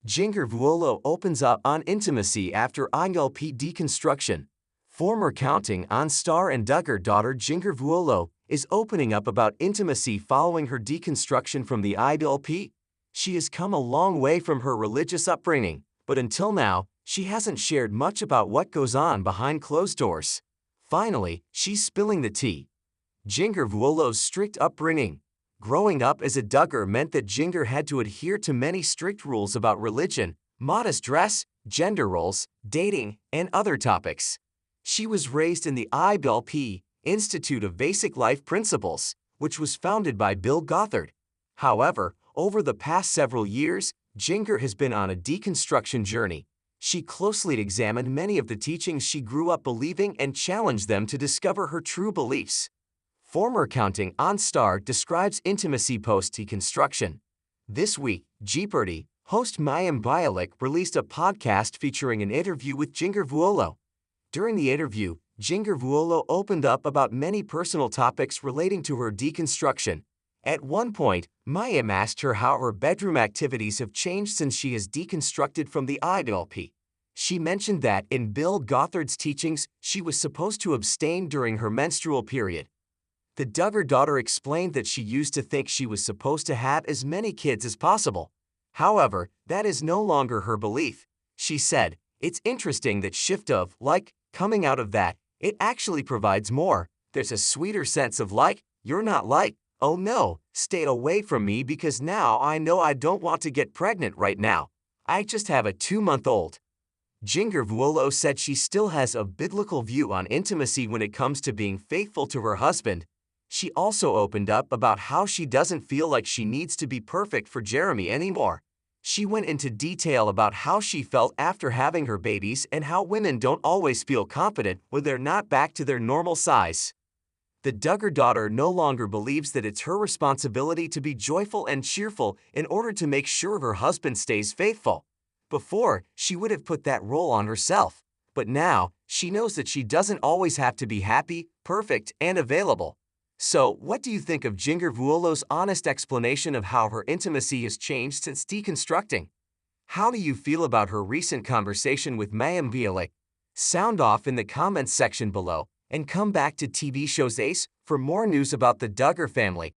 Jinger Vuolo opens up on intimacy after IBLP deconstruction. Former Counting On star and Duggar daughter Jinger Vuolo is opening up about intimacy following her deconstruction from the IBLP. She has come a long way from her religious upbringing, but until now, she hasn't shared much about what goes on behind closed doors. Finally, she's spilling the tea. Jinger Vuolo's strict upbringing. Growing up as a Duggar meant that Jinger had to adhere to many strict rules about religion, modest dress, gender roles, dating, and other topics. She was raised in the IBLP, Institute of Basic Life Principles, which was founded by Bill Gothard. However, over the past several years, Jinger has been on a deconstruction journey. She closely examined many of the teachings she grew up believing and challenged them to discover her true beliefs. Former Counting On star describes intimacy post-deconstruction. This week, Jeopardy! Host IBLP released a podcast featuring an interview with Jinger Vuolo. During the interview, Jinger Vuolo opened up about many personal topics relating to her deconstruction. At one point, IBLP asked her how her bedroom activities have changed since she has deconstructed from the IBLP. She mentioned that in Bill Gothard's teachings, she was supposed to abstain during her menstrual period. The Duggar daughter explained that she used to think she was supposed to have as many kids as possible. However, that is no longer her belief. She said, "It's interesting that shift of, coming out of that, it actually provides more. There's a sweeter sense of you're not oh no, stay away from me because now I know I don't want to get pregnant right now. I just have a 2-month-old. Jinger Vuolo said she still has a biblical view on intimacy when it comes to being faithful to her husband. She also opened up about how she doesn't feel like she needs to be perfect for Jeremy anymore. She went into detail about how she felt after having her babies and how women don't always feel confident when they're not back to their normal size. The Duggar daughter no longer believes that it's her responsibility to be joyful and cheerful in order to make sure her husband stays faithful. Before, she would have put that role on herself, but now, she knows that she doesn't always have to be happy, perfect, and available. So, what do you think of Jinger Vuolo's honest explanation of how her intimacy has changed since deconstructing? How do you feel about her recent conversation with IBLP? Sound off in the comments section below, and come back to TV Shows Ace for more news about the Duggar family.